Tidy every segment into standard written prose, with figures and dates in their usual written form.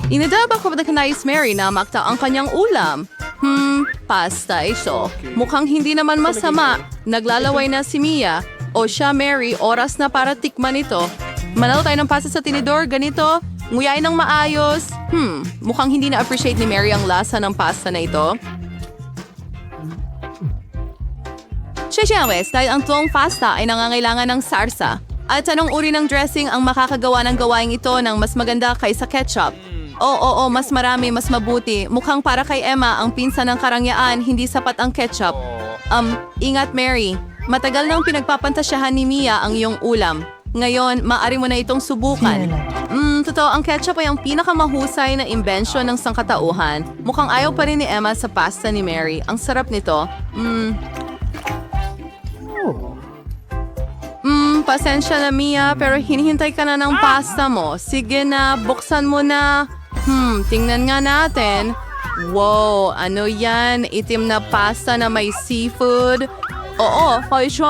Inidaba ko ba kanais Mary na makta ang kanyang ulam? Pasta ito. Mukhang hindi naman masama. Naglalaway na si Mia. O siya, Mary, oras na para tikman ito. Manalo tayo ng pasta sa tinidor, ganito. Nguyain ng maayos. Mukhang hindi na-appreciate ni Mary ang lasa ng pasta na ito. Chechawes, dahil ang tuwang pasta ay nangangailangan ng sarsa. At anong uri ng dressing ang makakagawa ng gawaing ito ng mas maganda kaysa ketchup? Oo, mas marami, mas mabuti. Mukhang para kay Emma, ang pinsan ng karangyaan, hindi sapat ang ketchup. Ingat Mary. Matagal nang pinagpapantasyahan ni Mia ang iyong ulam. Ngayon, maaari mo na itong subukan. Totoo, ang ketchup ay ang pinakamahusay na imbensyon ng sangkatauhan. Mukhang ayaw pa rin ni Emma sa pasta ni Mary. Ang sarap nito. Pasensya na Mia, pero hinihintay ka na ng pasta mo. Sige na, buksan mo na. Tingnan nga natin. Wow, ano yan? Itim na pasta na may seafood. Oo,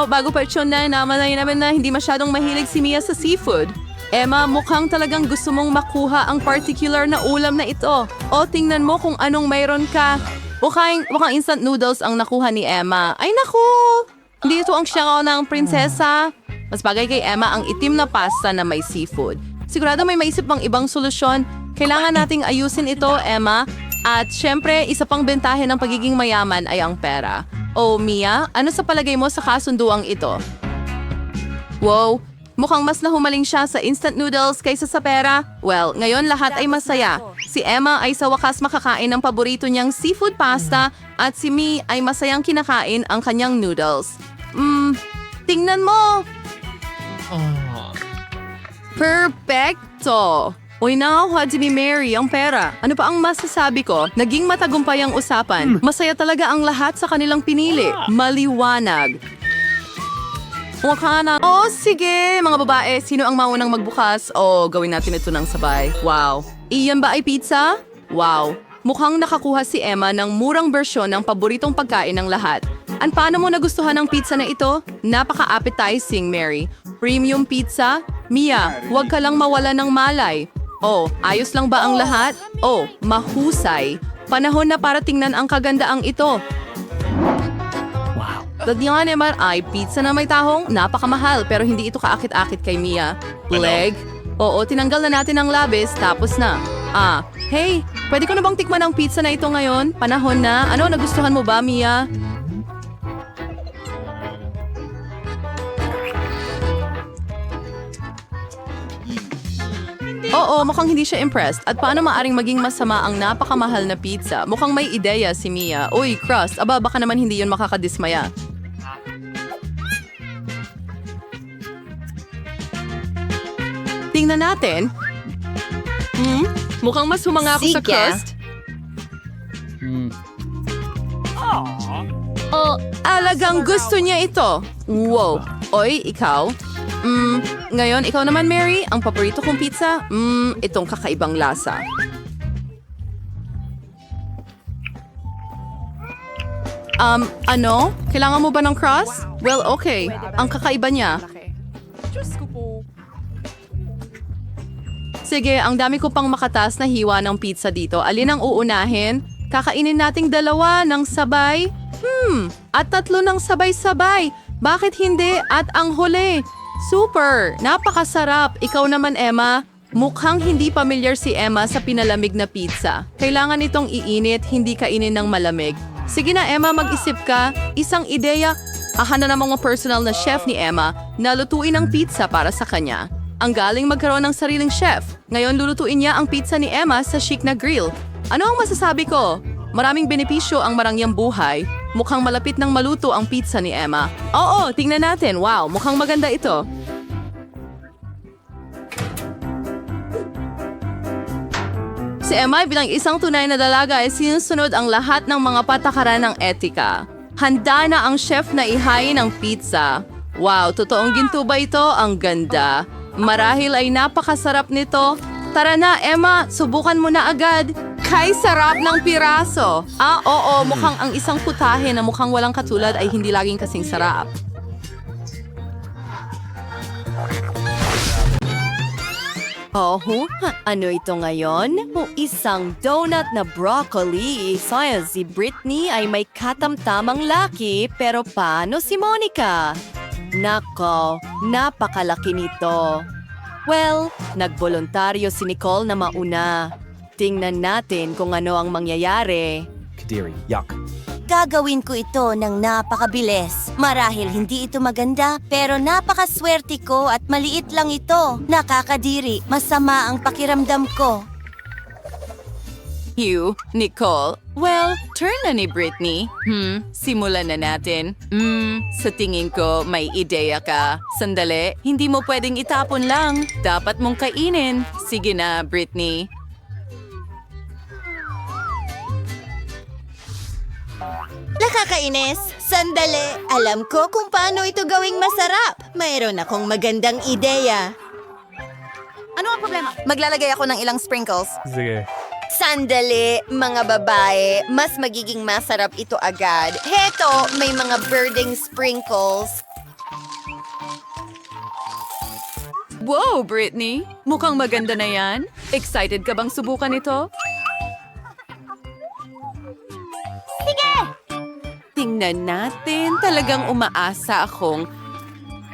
bago pa ito na naman na hindi masyadong mahilig si Mia sa seafood. Emma, mukhang talagang gusto mong makuha ang particular na ulam na ito. O, tingnan mo kung anong mayroon ka. Mukhang instant noodles ang nakuha ni Emma. Ay naku! Hindi ito ang siyang ng prinsesa. Mas bagay kay Emma ang itim na pasta na may seafood. Sigurado may maisip pang ibang solusyon. Kailangan nating ayusin ito, Emma. At syempre, isa pang bentahe ng pagiging mayaman ay ang pera. Oh, Mia, ano sa palagay mo sa kasunduang ito? Wow, mukhang mas nahumaling siya sa instant noodles kaysa sa pera. Well, ngayon lahat ay masaya. Si Emma ay sa wakas makakain ng paborito niyang seafood pasta at si Mi ay masayang kinakain ang kanyang noodles. Tingnan mo! Perfecto! Uy, nakakuha ni Mary ang pera. Ano pa ang masasabi ko? Naging matagumpay ang usapan. Masaya talaga ang lahat sa kanilang pinili. Maliwanag. Mukha na. Oh, sige, mga babae. Sino ang maunang magbukas? Oh, gawin natin ito ng sabay. Wow. Iyan ba ay pizza? Wow. Mukhang nakakuha si Emma ng murang bersyon ng paboritong pagkain ng lahat. Paano mo nagustuhan ang pizza na ito? Napaka-appetizing, Mary. Premium pizza? Mia, huwag ka lang mawala ng malay. Oh, ayos lang ba ang lahat? Oh, mahusay. Panahon na para tingnan ang kagandaang ito. Wow. Tadyan naman ay pizza na may tahong, napakamahal pero hindi ito kaakit-akit kay Mia. Leg? Oo, tinanggal na natin ang labis, tapos na. Hey, pwede ko na bang tikman ang pizza na ito ngayon? Panahon na. Ano, nagustuhan mo ba, Mia? Oo, mukhang hindi siya impressed. At paano maaring maging masama ang napakamahal na pizza? Mukhang may ideya si Mia. Uy, crust, baka naman hindi yun makakadismaya. Tingnan natin. Mukhang mas humanga ako sa crust. Alagang gusto niya ito. Wow. Oy, ikaw? Ngayon, ikaw naman, Mary, ang paborito kong pizza, itong kakaibang lasa. Ano? Kailangan mo ba ng crust? Well, okay. Ang kakaiba niya. Sige, ang dami ko pang makatas na hiwa ng pizza dito. Alin ang uunahin? Kakainin nating dalawa ng sabay? At tatlo ng sabay-sabay. Bakit hindi? At ang huli. Super! Napakasarap! Ikaw naman, Emma. Mukhang hindi familiar si Emma sa pinalamig na pizza. Kailangan itong iinit, hindi kainin ng malamig. Sige na, Emma, mag-isip ka. Isang ideya. Ahana ng mga personal na chef ni Emma na lutuin ang pizza para sa kanya. Ang galing magkaroon ng sariling chef. Ngayon lulutuin niya ang pizza ni Emma sa chic na grill. Ano ang masasabi ko? Maraming benepisyo ang marangyang buhay. Mukhang malapit ng maluto ang pizza ni Emma. Oo, tingnan natin. Wow, mukhang maganda ito. Si Emma bilang isang tunay na dalaga ay sinusunod ang lahat ng mga patakaran ng etika. Handa na ang chef na ihain ang pizza. Wow, totoong ginto ba ito? Ang ganda. Marahil ay napakasarap nito. Tara na, Emma, subukan mo na agad. Kay sarap ng piraso. Oo, mukhang ang isang putahe na mukhang walang katulad ay hindi laging kasing sarap. Oh, ano ito ngayon? Isang donut na broccoli. Saya si Britney ay may katamtamang laki, pero paano si Monica? Nako, napakalaki nito. Well, nagboluntaryo si Nicole na mauna. Tingnan natin kung ano ang mangyayari. Kadiri, yuck. Gagawin ko ito ng napakabilis. Marahil hindi ito maganda, pero napakaswerte ko at maliit lang ito. Nakakadiri, masama ang pakiramdam ko. Hugh, Nicole. Well, turn na ni Britney. Simulan na natin. Sa tingin ko, may ideya ka. Sandali, hindi mo pwedeng itapon lang. Dapat mong kainin. Sige na, Britney. Nakakainis. Sandali, alam ko kung paano ito gawing masarap. Mayroon akong magandang ideya. Ano ang problema? Maglalagay ako ng ilang sprinkles. Sige. Sandali, mga babae, mas magiging masarap ito agad. Heto, may mga birding sprinkles. Wow, Britney! Mukhang maganda na yan. Excited ka bang subukan ito? Tingnan natin. Talagang umaasa akong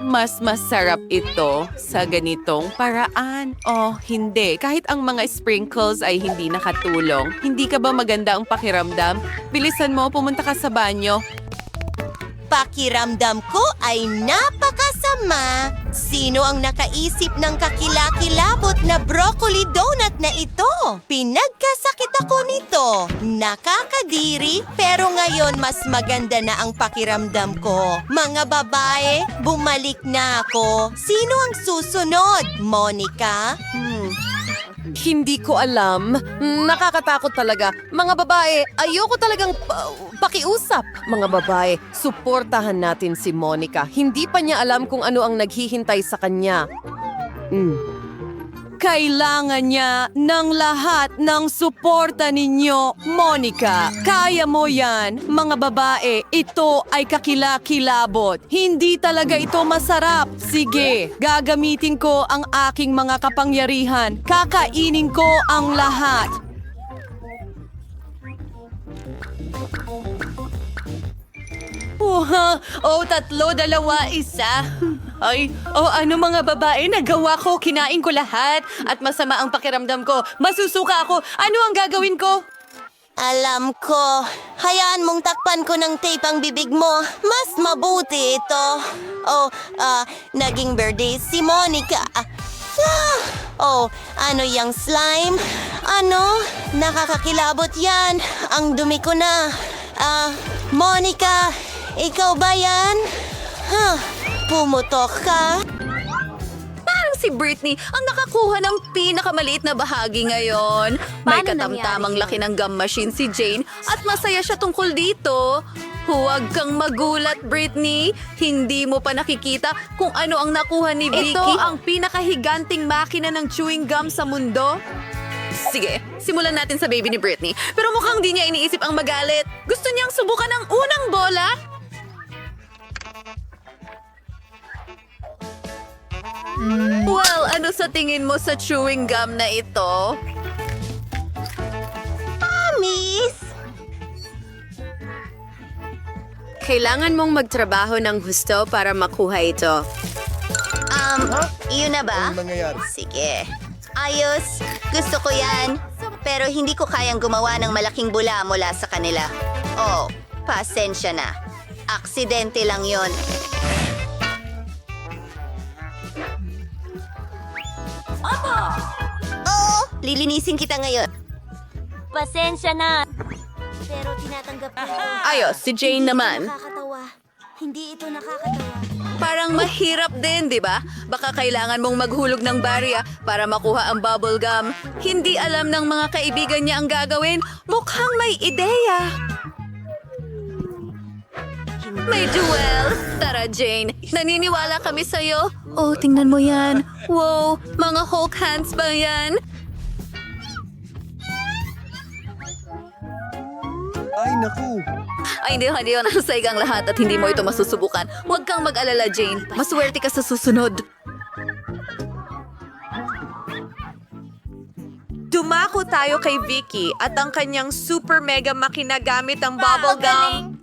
mas masarap ito sa ganitong paraan. Oh, hindi. Kahit ang mga sprinkles ay hindi nakatulong. Hindi ka ba maganda ang pakiramdam? Bilisan mo, pumunta ka sa banyo. Pakiramdam ko ay napakasama. Sino ang nakaisip ng kakilakilabot na broccoli donut na ito? Pinagkasakit ako nito. Nakakadiri, pero ngayon mas maganda na ang pakiramdam ko. Mga babae, bumalik na ako. Sino ang susunod? Monica? Hindi ko alam. Nakakatakot talaga. Mga babae, ayoko talagang pakiusap. Mga babae, suportahan natin si Monica. Hindi pa niya alam kung ano ang naghihintay sa kanya. Kailangan niya ng lahat ng suporta ninyo, Monica. Kaya mo yan, mga babae. Ito ay kakilakilabot. Hindi talaga ito masarap. Sige, gagamitin ko ang aking mga kapangyarihan. Kakainin ko ang lahat. Tatlo, dalawa, isa. Ano mga babae, nagawa ko, kinain ko lahat. At masama ang pakiramdam ko. Masusuka ako. Ano ang gagawin ko? Alam ko. Hayaan mong takpan ko ng tape ang bibig mo. Mas mabuti ito. Naging birthday si Monica. Ano yang slime? Ano? Nakakakilabot yan. Ang dumi ko na. Monica, ikaw ba yan? Pumutok ka? Parang si Britney ang nakakuha ng pinakamaliit na bahagi ngayon. May katamtamang laki ng gum machine si Jane at masaya siya tungkol dito. Huwag kang magulat, Britney. Hindi mo pa nakikita kung ano ang nakuha ni Vicky. Ito ang pinakahiganting makina ng chewing gum sa mundo. Sige, simulan natin sa baby ni Britney. Pero mukhang di niya iniisip ang magalit. Gusto niyang subukan ang unang bola. Well, ano sa tingin mo sa chewing gum na ito? Miss? Kailangan mong magtrabaho ng husto para makuha ito. Yun na ba? Sige. Ayos. Gusto ko yan. Pero hindi ko kayang gumawa ng malaking bula mula sa kanila. Pasensya na. Aksidente lang yon. Lilinisin kita ngayon. Pasensya na. Pero tinatanggap ko. Ayos, si Jane naman. Nakakatawa. Hindi ito nakakatawa. Parang mahirap din, di ba? Baka kailangan mong maghulog ng barya para makuha ang bubble gum. Hindi alam ng mga kaibigan niya ang gagawin. Mukhang may ideya. May duel! Tara, Jane. Naniniwala kami sa'yo. Oh, tingnan mo yan. Wow, mga Hulk hands ba yan? Ay, naku. Ay, hindi ko nasasayag ang lahat at hindi mo ito masusubukan. Huwag kang mag-alala, Jane. Maswerte ka sa susunod. Dumako tayo kay Vicky at ang kanyang super mega makina gamit ang bubble gum.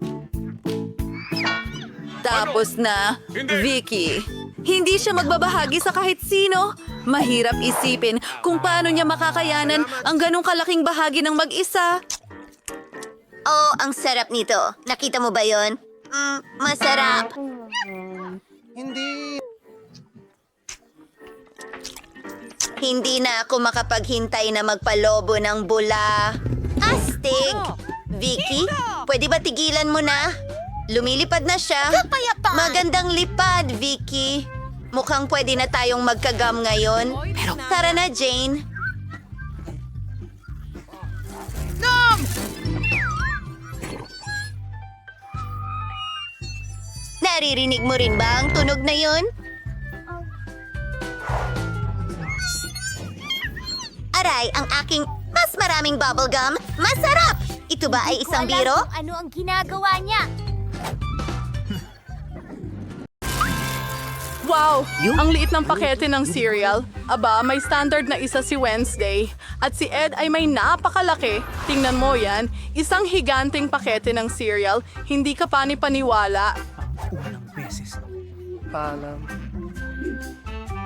Tapos na, Vicky. Hindi siya magbabahagi sa kahit sino. Mahirap isipin kung paano niya makakayanan ang ganong kalaking bahagi ng mag-isa. Oh, ang sarap nito. Nakita mo ba yon? Masarap. Hindi na ako makapaghintay na magpalobo ng bula. Astig! Vicky, pwede ba tigilan mo na? Lumilipad na siya. Magandang lipad, Vicky. Mukhang pwede na tayong magkagam ngayon. Tara na, Jane. Naririnig mo rin ba ang tunog na yun? Aray, ang aking mas maraming bubblegum. Masarap! Ito ba ay isang biro? Ano ang ginagawa niya? Wow! Ang liit ng pakete ng cereal. Aba, may standard na isa si Wednesday. At si Ed ay may napakalaki. Tingnan mo yan. Isang higanting pakete ng cereal. Hindi ka pani-paniwala.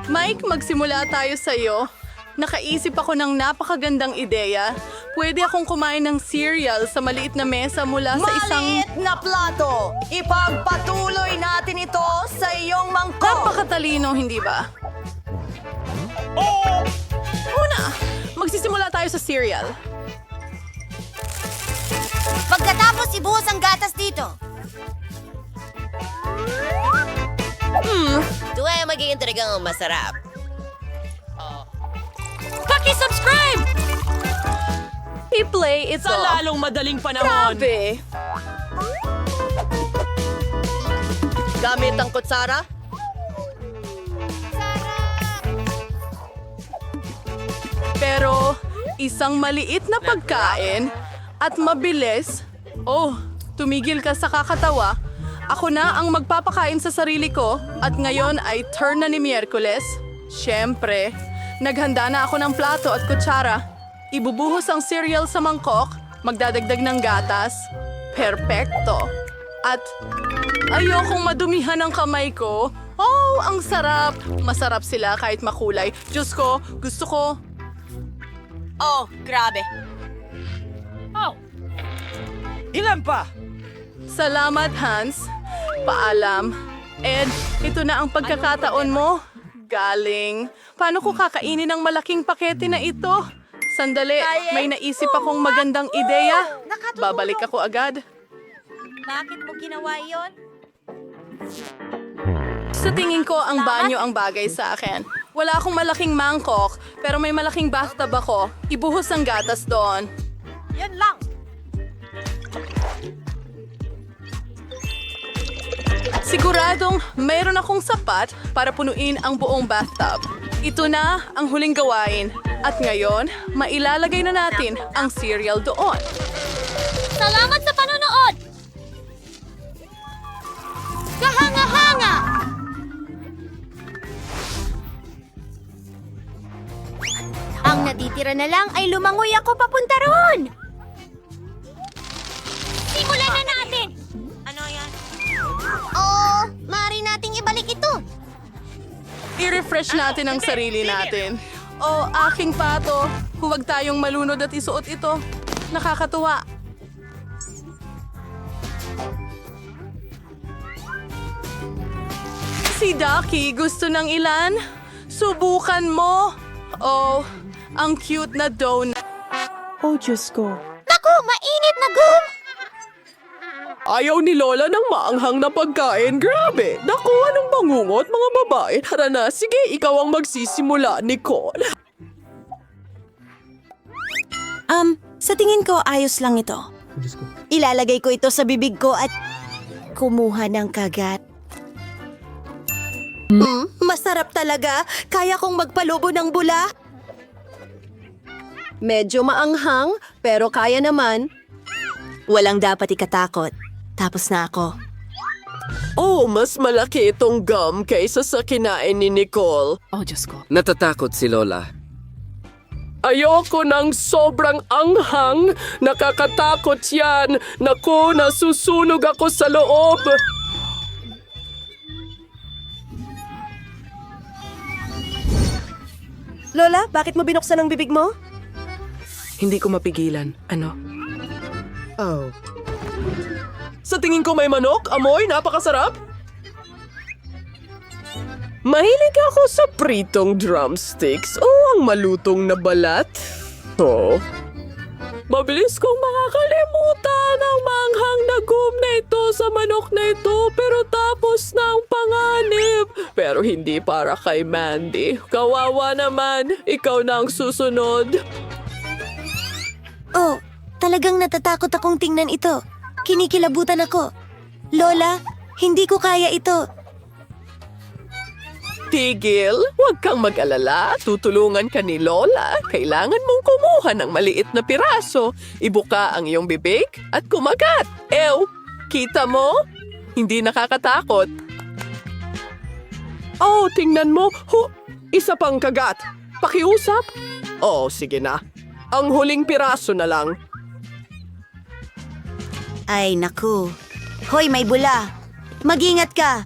Mike, magsimula tayo sa'yo. Nakaisip ako ng napakagandang ideya. Pwede akong kumain ng cereal sa maliit na mesa mula sa isang... Maliit na plato! Ipagpatuloy natin ito sa iyong mangkok! Napakatalino, hindi ba? Una, magsisimula tayo sa cereal. Pagkatapos ibuhos ang gatas dito. Ito ay magiging talagang masarap. Paki-subscribe! I-play ito. Sa lalong madaling panahon. Grabe! Gamit ang kutsara? Pero isang maliit na pagkain at mabilis. Oh, tumigil ka sa kakatawa. Ako na ang magpapakain sa sarili ko at ngayon ay turn na ni Miyerkules. Siyempre, naghanda na ako ng plato at kutsara. Ibubuhos ang cereal sa mangkok, magdadagdag ng gatas. Perpekto. At ayokong madumihan ang kamay ko. Oh, ang sarap! Masarap sila kahit makulay. Diyos ko, gusto ko. Oh, grabe. Ilan pa? Salamat, Hans. Paalam. Ed, ito na ang pagkakataon mo. Galing. Paano ko kakainin ang malaking pakete na ito? Sandali, may naisip akong magandang ideya. Babalik ako agad. Bakit mo ginawa yon? Sa tingin ko, ang banyo ang bagay sa akin. Wala akong malaking mangkok, pero may malaking bathtub ako. Ibuhos ang gatas doon. Yan lang. Siguradong mayroon akong sapat para punuin ang buong bathtub. Ito na ang huling gawain. At ngayon, mailalagay na natin ang cereal doon. Salamat sa panonood! Kahanga-hanga! Ang natitira na lang ay lumangoy ako papunta roon! Simulan na natin! Ano yan? Oh, maaari nating ibalik ito. I-refresh natin ang sarili natin. O, aking pato, huwag tayong malunod at isuot ito. Nakakatuwa. Si Ducky gusto ng ilan? Subukan mo. Oh, ang cute na donut. Naku, mainit na gum! Ayaw ni Lola ng maanghang na pagkain. Grabe! Naku, anong bangungot, mga babae? Tara na, sige, ikaw ang magsisimula, Nicole. Sa tingin ko, ayos lang ito. Ilalagay ko ito sa bibig ko at kumuha ng kagat. Masarap talaga. Kaya kong magpalubo ng bula. Medyo maanghang, pero kaya naman. Walang dapat ikatakot. Tapos na ako. Oh, mas malaki itong gum kaysa sa kinain ni Nicole. Natatakot si Lola. Ayoko ng sobrang anghang. Nakakatakot yan. Naku, nasusunog ako sa loob. Lola, bakit mo binuksan ang bibig mo? Hindi ko mapigilan. Ano? Oh. Sa tingin ko may manok, amoy, napakasarap. Mahilig ako sa pritong drumsticks o ang malutong na balat. Oh. Mabilis kong makakalimutan ang manghang na gum na ito sa manok na ito pero tapos na ang panganib. Pero hindi para kay Mandy. Kawawa naman, ikaw na ang susunod. Oh, talagang natatakot akong tingnan ito. Kinikilabutan ako. Lola, hindi ko kaya ito. Tigil, huwag kang mag-alala. Tutulungan ka ni Lola. Kailangan mong kumuha ng maliit na piraso. Ibuka ang iyong bibig at kumagat. Ew, kita mo? Hindi nakakatakot. Oh, tingnan mo. Isa pang kagat. Pakiusap? Oh, sige na. Ang huling piraso na lang. Ay, naku. Hoy, may bula. Mag-ingat ka.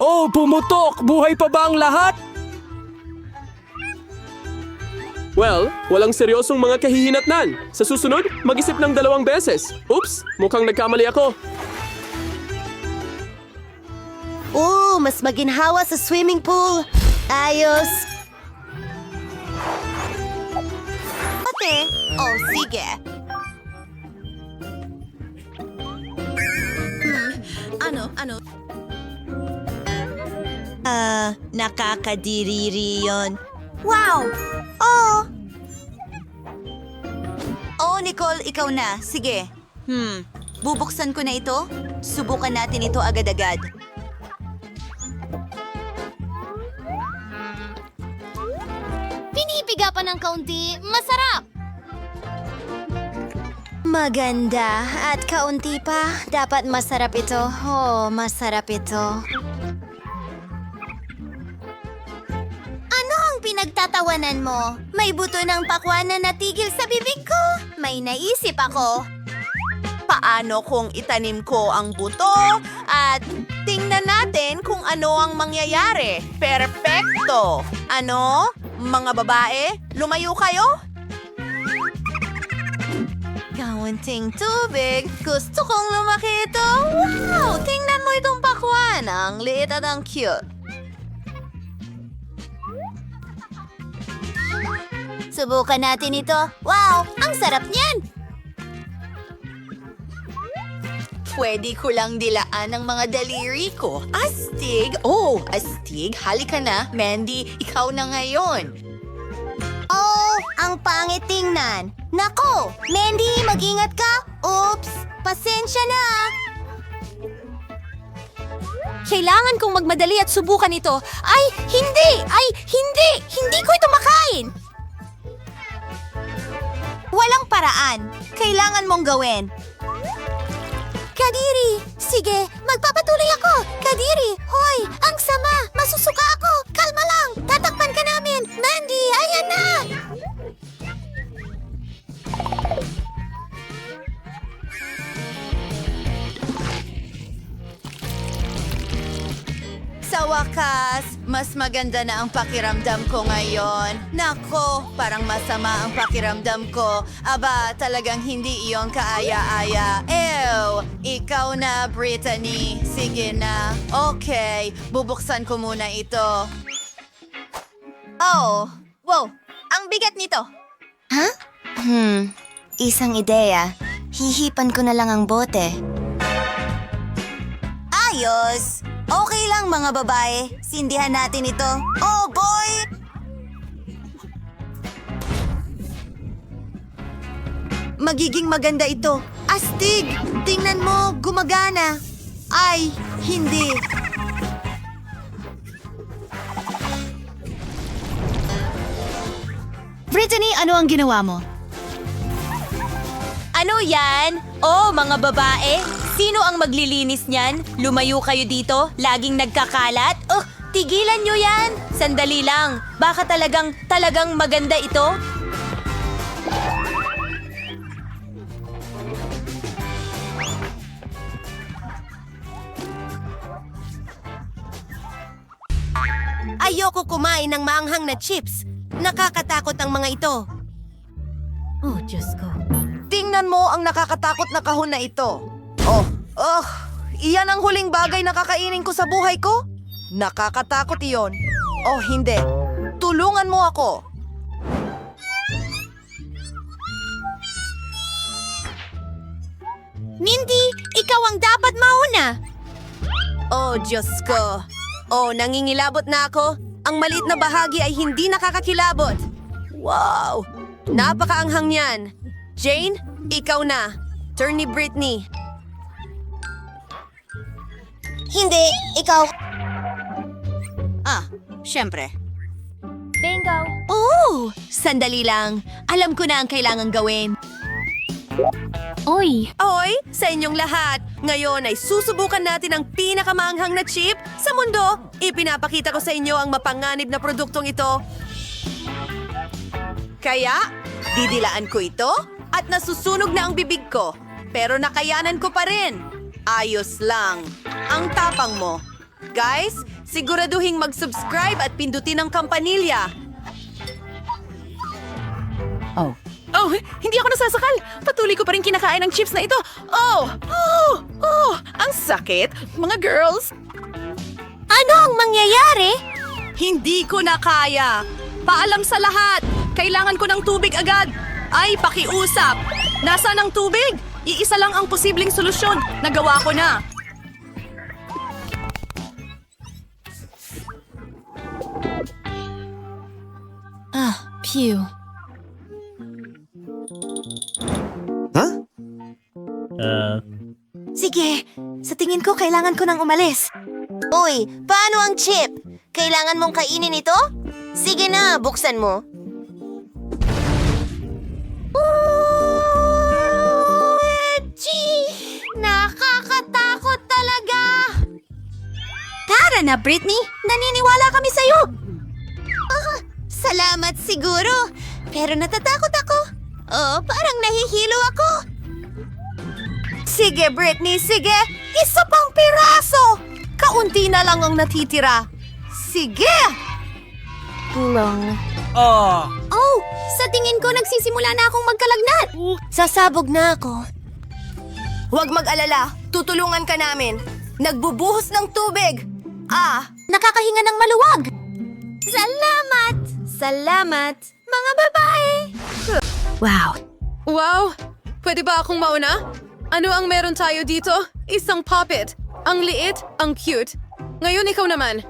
Oh, pumutok! Buhay pa ba ang lahat? Well, walang seryosong mga kahihinatnan. Sa susunod, mag-isip ng 2 beses. Oops, mukhang nagkamali ako. Oh, mas maginhawa sa swimming pool. Ayos. Ate, oh, sige. Ano? Nakakadiriri yun. Wow! Oh! Oh, Nicole, ikaw na. Sige. Bubuksan ko na ito. Subukan natin ito agad-agad. Pinipiga pa ng kaunti, masarap! Maganda. At kaunti pa. Dapat masarap ito. Oh, masarap ito. Ano ang pinagtatawanan mo? May buto ng pakwan na natigil sa bibig ko. May naisip ako. Paano kung itanim ko ang buto at tingnan natin kung ano ang mangyayari? Perpekto! Ano? Mga babae, lumayo kayo? Kaunting tubig. Gusto kong lumaki ito. Wow! Tingnan mo itong pakwan. Ang liit at ang cute. Subukan natin ito. Wow! Ang sarap niyan! Pwede ko lang dilaan ang mga daliri ko. Astig! Oh, astig. Halika na. Mandy, ikaw na ngayon. Oh, ang pangit tingnan. Nako! Mandy, mag-ingat ka! Oops! Pasensya na! Kailangan kong magmadali at subukan ito. Ay, hindi! Ay, hindi! Hindi ko ito makain! Walang paraan. Kailangan mong gawin. Kadiri! Sige, magpapatuloy ako! Kadiri! Hoy! Ang sama! Masusuka ako! Kalma lang! Tatakpan ka namin! Mandy, ayan na! Sa wakas, mas maganda na ang pakiramdam ko ngayon. Nako, parang masama ang pakiramdam ko. Aba, talagang hindi iyon kaaya-aya. Ew! Ikaw na, Brittany. Sige na. Okay, bubuksan ko muna ito. Oh, wow! Ang bigat nito. Isang ideya. Hihipan ko na lang ang bote. Ayos! Okay lang mga babae. Sindihan natin ito. Oh boy! Magiging maganda ito. Astig! Tingnan mo, gumagana. Ay, hindi. Brittany, ano ang ginawa mo? Ano yan? Oh, mga babae? Sino ang maglilinis niyan? Lumayo kayo dito? Laging nagkakalat? Tigilan nyo yan! Sandali lang. Baka talagang maganda ito? Ayoko kumain ng maanghang na chips. Nakakatakot ang mga ito. Oh, Diyos ko. Tingnan mo ang nakakatakot na kahon na ito. Iyan ang huling bagay na kakainin ko sa buhay ko? Nakakatakot iyon. Oh, hindi. Tulungan mo ako. Mindy, ikaw ang dapat mauna. Oh, Diyos ko. Oh, nangingilabot na ako. Ang maliit na bahagi ay hindi nakakakilabot. Wow! Napakaanghang yan. Jane, ikaw na. Turn ni Britney. Hindi, ikaw. Siyempre. Bingo. Oh! Sandali lang. Alam ko na ang kailangan gawin. Oy. Oy, sa inyong lahat, ngayon ay susubukan natin ang pinakamaanghang na chip sa mundo. Ipinapakita ko sa inyo ang mapanganib na produktong ito. Kaya, didilaan ko ito at nasusunog na ang bibig ko. Pero nakayanan ko pa rin. Ayos lang. Ang tapang mo. Guys, siguraduhin mag-subscribe at pindutin ang kampanilya. Oh, hindi ako nasasakal. Patuloy ko pa rin kinakain ang chips na ito. Ang sakit. Mga girls, Ano ang mangyayari? Hindi ko na kaya. paalam sa lahat. Kailangan ko ng tubig agad. Ay, pakiusap. Nasaan ang tubig? Iisa lang ang posibleng solusyon. Nagawa ko na. Phew. Sige, sa tingin ko kailangan ko nang umalis. Uy, paano ang chip? Kailangan mong kainin ito? Sige na, buksan mo. Nakakatakot talaga! Tara na, Britney. Naniniwala kami sa'yo. Salamat siguro. Pero natatakot ako. Oh, parang nahihilo ako. Sige, Britney, sige. Isa pang piraso. Kaunti na lang ang natitira. Sige. Oh, sa tingin ko nagsisimula na akong magkalagnat. Sasabog na ako. Huwag mag-alala. Tutulungan ka namin. Nagbubuhos ng tubig. Nakakahinga ng maluwag. Salamat! Salamat, mga babae! Wow! Pwede ba akong mauna? Ano ang meron tayo dito? Isang puppet. Ang liit, ang cute. Ngayon ikaw naman.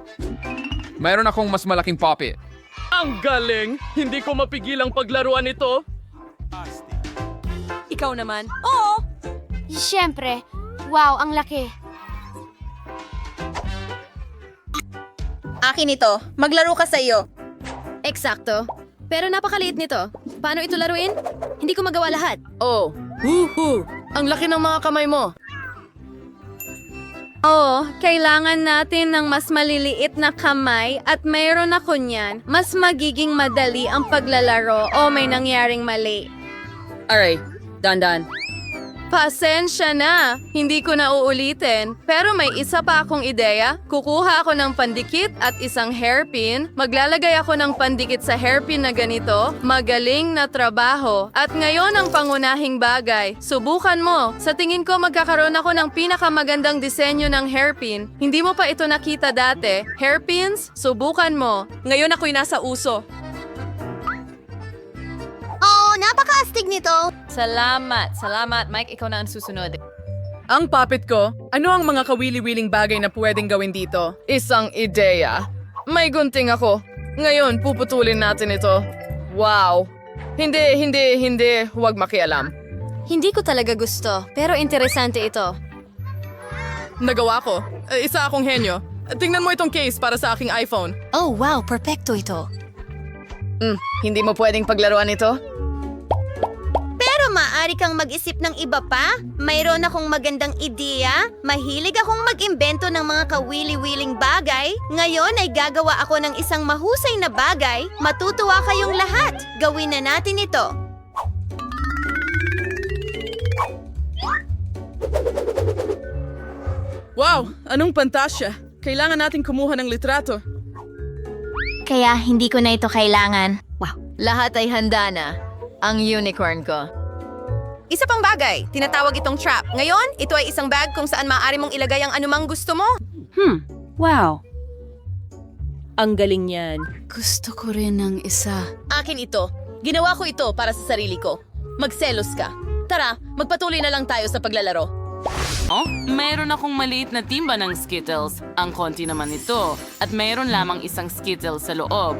Mayroon akong mas malaking puppet. Ang galing! Hindi ko mapigilang paglaruan ito. Ikaw naman. Oo! Siyempre. Wow, ang laki. Akin ito. Maglaro ka sa iyo. Eksakto. Pero napakaliit nito. Paano ito laruin? Hindi ko magawa lahat. Oh, woohoo! Ang laki ng mga kamay mo. Oh, kailangan natin ng mas maliliit na kamay at mayroon ako niyan. Mas magiging madali ang paglalaro o may nangyaring mali. Aray, dandan. Pasensya na, hindi ko na uulitin. Pero may isa pa akong ideya. Kukuha ako ng pandikit at isang hairpin. Maglalagay ako ng pandikit sa hairpin na ganito. Magaling na trabaho. At ngayon ang pangunahing bagay. Subukan mo. Sa tingin ko magkakaroon ako ng pinakamagandang disenyo ng hairpin. Hindi mo pa ito nakita dati. Hairpins, subukan mo. Ngayon ako'y nasa uso. Oh, napaka-astig nito. Salamat. Salamat, Mike. Ikaw na ang susunod. Ang puppet ko, ano ang mga kawili-wiling bagay na pwedeng gawin dito? Isang ideya. May gunting ako. Ngayon, puputulin natin ito. Wow! Hindi. Huwag makialam. Hindi ko talaga gusto, pero interesante ito. Nagawa ko. Isa akong henyo. Tingnan mo itong case para sa aking iPhone. Oh, wow, perfecto ito. Hindi mo pwedeng paglaruan ito? Pero maaari Maaari kang mag-isip ng iba pa? Mayroon akong magandang ideya. Mahilig akong mag-imbento ng mga kawili-wiling bagay. Ngayon ay gagawa ako ng isang mahusay na bagay. Matutuwa kayong lahat. Gawin na natin ito. Wow! Anong pantasya? Kailangan natin kumuha ng litrato. Kaya hindi ko na ito kailangan. Lahat ay handa na. Ang unicorn ko. Isa pang bagay, tinatawag itong trap. Ngayon, ito ay isang bag kung saan maaari mong ilagay ang anumang gusto mo. Wow! Ang galing yan. Gusto ko rin ng isa. Akin ito. Ginawa ko ito para sa sarili ko. Magselos ka. Tara, magpatuloy na lang tayo sa paglalaro. Oh, mayroon akong maliit na timba ng Skittles. Ang konti naman ito. At mayroon lamang isang Skittles sa loob.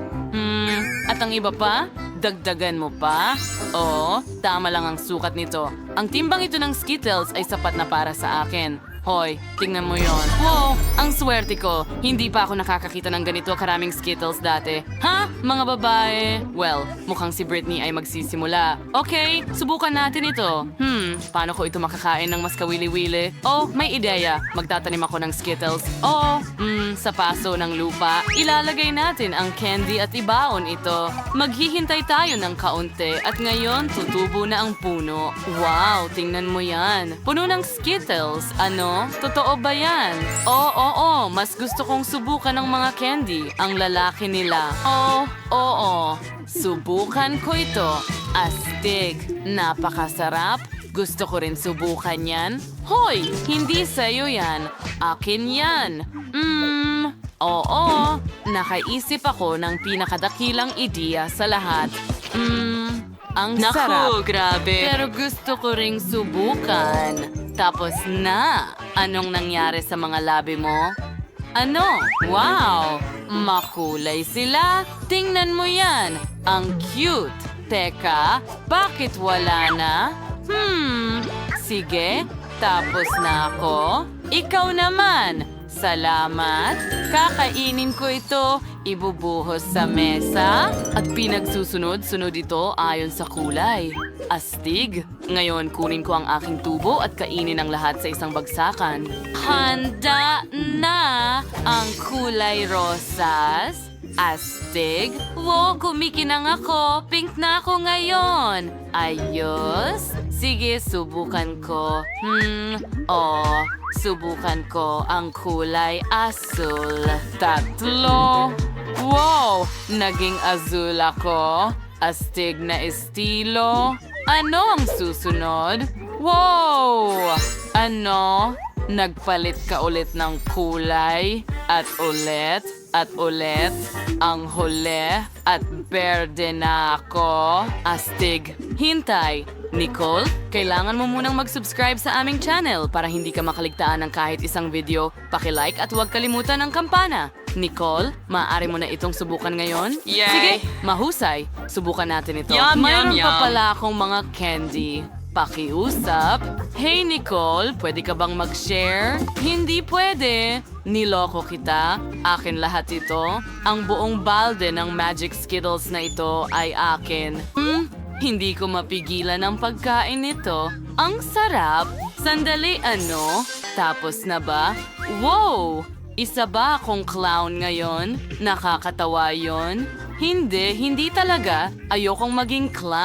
At ang iba pa? Dagdagan mo pa? Oo, tama lang ang sukat nito. Ang timbang ito ng Skittles ay sapat na para sa akin. Hoy, tingnan mo yon. Wow, ang swerte ko. Hindi pa ako nakakakita ng ganito karaming Skittles dati. Ha? Mga babae? Well, mukhang si Britney ay magsisimula. Okay, subukan natin ito. Paano ko ito makakain ng mas kawili-wili? Oh, may ideya. Magtatanim ako ng Skittles. Oh, sa paso ng lupa. Ilalagay natin ang candy at ibaon ito. Maghihintay tayo ng kaunti at ngayon tutubo na ang puno. Wow, tingnan mo yan. Puno ng Skittles. Ano? Totoo ba yan? Oo, mas gusto kong subukan ng mga candy. Ang lalaki nila. Oo. Subukan ko ito. Astig. Napakasarap. Gusto ko rin subukan yan. Hoy! Hindi sa'yo yan. Akin yan. Oo. Nakaisip ako ng pinakadakilang ideya sa lahat. Ang sarap. Grabe. Pero gusto ko ring subukan. Tapos na. Anong nangyari sa mga labi mo? Ano? Wow! Makulay sila. Tingnan mo yan. Ang cute. Teka, bakit wala na? Sige. Tapos na ako. Ikaw naman. Salamat. Kakainin ko ito. Ibubuhos sa mesa. At pinagsusunod-sunod ito ayon sa kulay. Astig. Ngayon, kunin ko ang aking tubo at kainin ang lahat sa isang bagsakan. Handa na ang kulay rosas. Astig. Wow, kumikinang ako. Pink na ako ngayon. Ayos. Sige, subukan ko. Subukan ko ang kulay asul. 3. Wow! Naging azul ako. Astig na estilo. Ano ang susunod? Wow! Ano? Nagpalit ka ulit ng kulay? At ulit? At ulit? Ang huli? At berde na ako? Astig. Hintay. Nicole, kailangan mo munang mag-subscribe sa aming channel para hindi ka makaligtaan ng kahit isang video. Paki-like at huwag kalimutan ang kampana. Nicole, maaari mo na itong subukan ngayon? Yay! Sige, mahusay. Subukan natin ito. Yum, Mayroon yum, pa yum. pala akong mga candy. Pakiusap. Hey Nicole, pwede ka bang mag-share? Hindi pwede. Niloko kita. Akin lahat ito. Ang buong balde ng Magic Skittles na ito ay akin. Hindi ko mapigilan ang pagkain nito. Ang sarap. Sandali, ano? Tapos na ba? Wow! Isa ba akong clown ngayon? Nakakatawa yon? Hindi talaga. Ayokong maging clown.